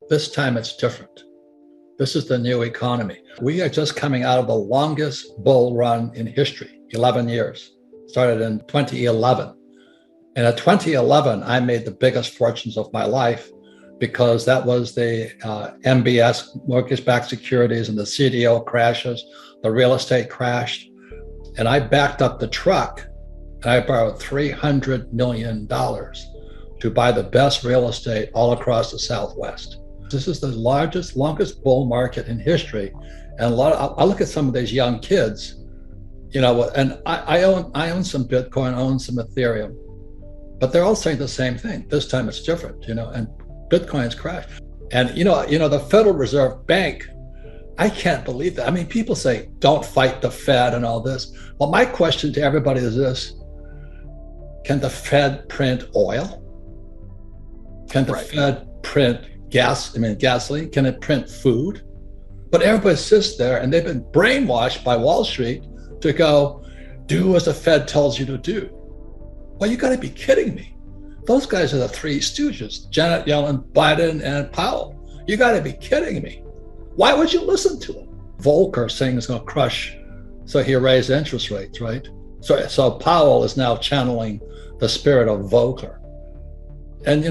This time it's different. This is the new economy. We are just coming out of the longest bull run in history, 11 years. Started in 2011. And at 2011, I made the biggest fortunes of my life because that was the MBS, mortgage-backed securities, and the CDO crashes, the real estate crashed. And I backed up the truck and I borrowed $300 million to buy the best real estate all across the Southwest. This is the largest, longest bull market in history. And I look at some of these young kids, and I own some Bitcoin, I own some Ethereum, but they're all saying the same thing. This time it's different, and Bitcoin's crashed. And, the Federal Reserve Bank, I can't believe that. I mean, people say, don't fight the Fed and all this. Well, my question to everybody is this: can the Fed print oil? Can the Fed print gasoline? Can it print food? But everybody sits there and they've been brainwashed by Wall Street to go, do as the Fed tells you to do. Well, you got to be kidding me. Those guys are the three stooges, Janet Yellen, Biden, and Powell. You got to be kidding me. Why would you listen to them? Volcker saying it's going to crush, so he raised interest rates, right? So Powell is now channeling the spirit of Volcker. And,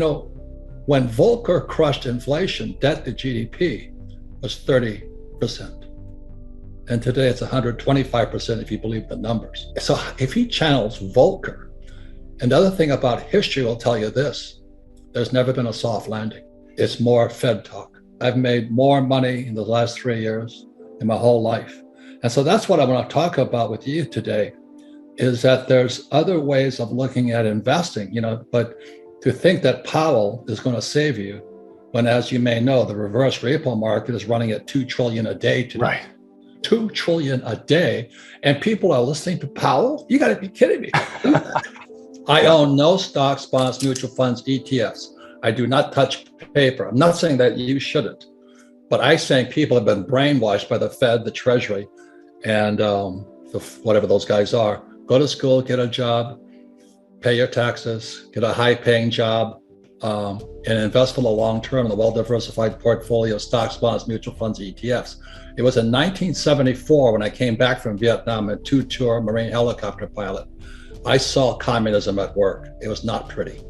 when Volcker crushed inflation, debt to GDP was 30%. And today it's 125% if you believe the numbers. So if he channels Volcker, and the other thing about history will tell you this: there's never been a soft landing. It's more Fed talk. I've made more money in the last 3 years in my whole life. And so that's what I want to talk about with you today, is that there's other ways of looking at investing, but to think that Powell is going to save you when, as you may know, the reverse repo market is running at $2 trillion a day today. Right. $2 trillion a day. And people are listening to Powell? You got to be kidding me. I own no stocks, bonds, mutual funds, ETFs. I do not touch paper. I'm not saying that you shouldn't, but I'm saying people have been brainwashed by the Fed, the Treasury, and whatever those guys are. Go to school, get a job, pay your taxes, get a high-paying job, and invest for the long term in a well-diversified portfolio of stocks, bonds, mutual funds, ETFs. It was in 1974 when I came back from Vietnam, a two-tour Marine helicopter pilot. I saw communism at work. It was not pretty.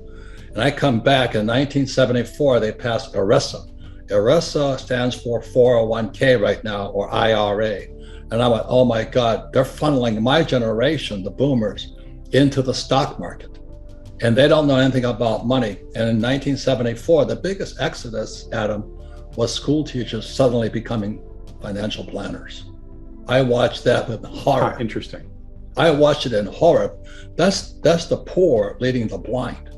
And I come back in 1974, they passed ERISA. ERISA stands for 401k right now, or IRA. And I went, oh my God, they're funneling my generation, the boomers, into the stock market. And they don't know anything about money. And in 1974, the biggest exodus, Adam, was school teachers suddenly becoming financial planners. I watched that with horror. Interesting. I watched it in horror. That's the poor leading the blind.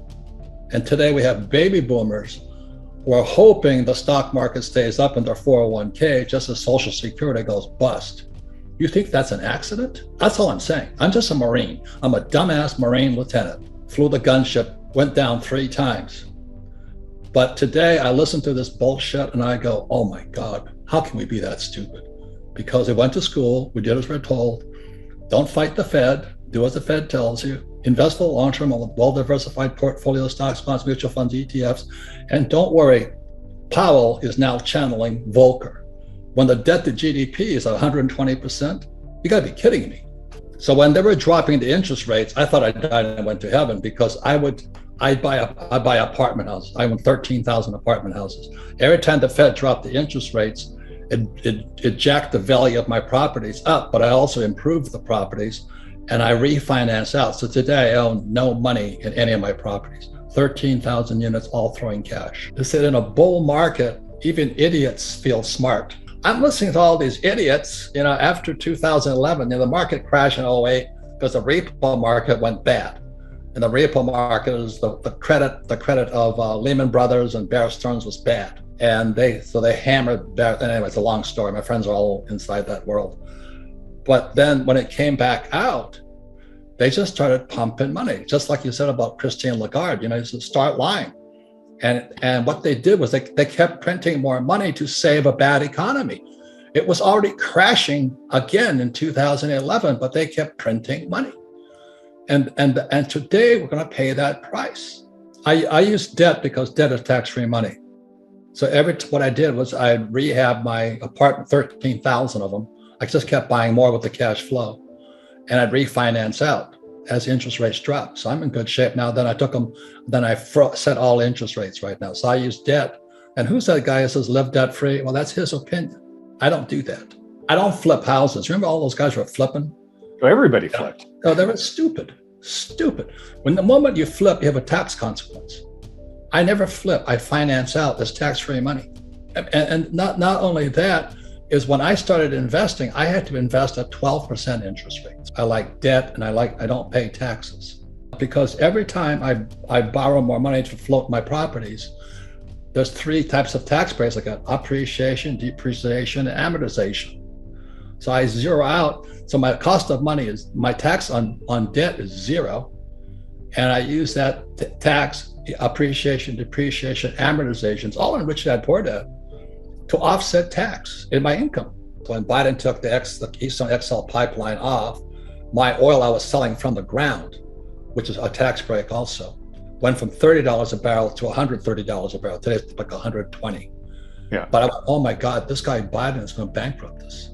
And today we have baby boomers who are hoping the stock market stays up in their 401k just as Social Security goes bust. You think that's an accident? That's all I'm saying. I'm just a Marine. I'm a dumbass Marine lieutenant. Flew the gunship, went down 3 times. But today I listen to this bullshit and I go, oh my God, how can we be that stupid? Because we went to school, we did as we're told. Don't fight the Fed, do as the Fed tells you. Invest for the long term on a well-diversified portfolio of stocks, bonds, mutual funds, ETFs. And don't worry, Powell is now channeling Volcker. When the debt to GDP is 120%, you gotta be kidding me. So when they were dropping the interest rates, I thought I died and went to heaven, because I'd buy apartment houses. I own 13,000 apartment houses. Every time the Fed dropped the interest rates, it jacked the value of my properties up, but I also improved the properties and I refinance out. So today I own no money in any of my properties. 13,000 units, all throwing cash. They said in a bull market, even idiots feel smart. I'm listening to all these idiots, after 2011, the market crashed in 2008 because the repo market went bad. And the repo market is the credit of Lehman Brothers and Bear Stearns was bad. And they hammered Bear. Anyway, it's a long story. My friends are all inside that world. But then when it came back out, they just started pumping money, just like you said about Christine Lagarde, to start lying. And what they did was they kept printing more money to save a bad economy. It was already crashing again in 2011, but they kept printing money. And today we're going to pay that price. I use debt because debt is tax-free money. So what I did was I rehabbed my apartment, 13,000 of them. I just kept buying more with the cash flow, and I'd refinance out as interest rates dropped. So I'm in good shape now. Then I took them, then I set all interest rates right now. So I use debt. And who's that guy who says live debt free? Well, that's his opinion. I don't do that. I don't flip houses. Remember all those guys were flipping? Oh, everybody flipped. Oh, they were stupid. When the moment you flip, you have a tax consequence. I never flip. I finance out this tax-free money. And not only that, is when I started investing, I had to invest at 12% interest rates. I like debt, and I don't pay taxes. Because every time I borrow more money to float my properties, there's 3 types of tax breaks. I got appreciation, depreciation, and amortization. So I zero out. So my cost of money is, my tax on debt is 0. And I use that tax, appreciation, depreciation, amortizations, all in rich dad, poor dad, to offset tax in my income. When Biden took the Keystone XL pipeline off, my oil I was selling from the ground, which is a tax break also, went from $30 a barrel to $130 a barrel. Today it's like $120. Yeah. But I went, oh my God, this guy Biden is going to bankrupt us.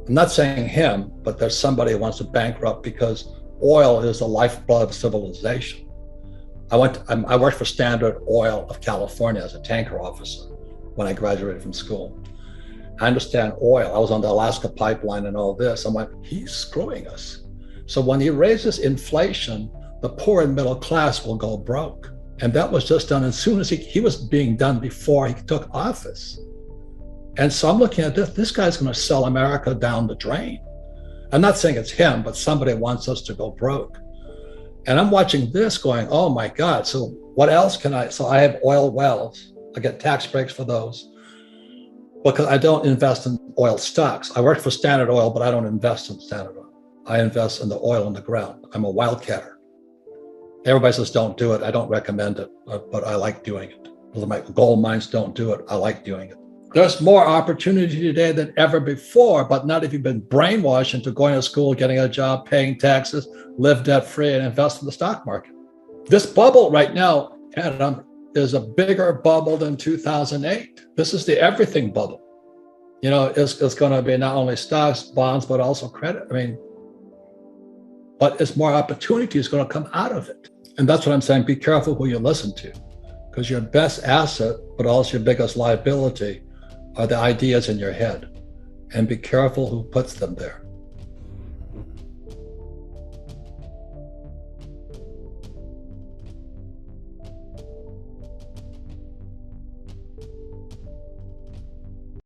I'm not saying him, but there's somebody who wants to bankrupt, because oil is the lifeblood of civilization. I worked for Standard Oil of California as a tanker officer when I graduated from school. I understand oil. I was on the Alaska pipeline and all this. I'm like, he's screwing us. So when he raises inflation, the poor and middle class will go broke. And that was just done as soon as he was being done before he took office. And so I'm looking at this guy's going to sell America down the drain. I'm not saying it's him, but somebody wants us to go broke. And I'm watching this going, oh my God, so what else can so I have oil wells. I get tax breaks for those, because I don't invest in oil stocks. I work for Standard Oil, but I don't invest in Standard Oil. I invest in the oil in the ground. I'm a wildcatter. Everybody says don't do it. I don't recommend it, but I like doing it. My gold mines don't do it. I like doing it. There's more opportunity today than ever before, but not if you've been brainwashed into going to school, getting a job, paying taxes, live debt free, and invest in the stock market. This bubble right now, Adam, is a bigger bubble than 2008. This is the everything bubble. You know, it's going to be not only stocks, bonds, but also credit. But it's more opportunity is going to come out of it. And that's what I'm saying. Be careful who you listen to, because your best asset, but also your biggest liability, are the ideas in your head. And be careful who puts them there.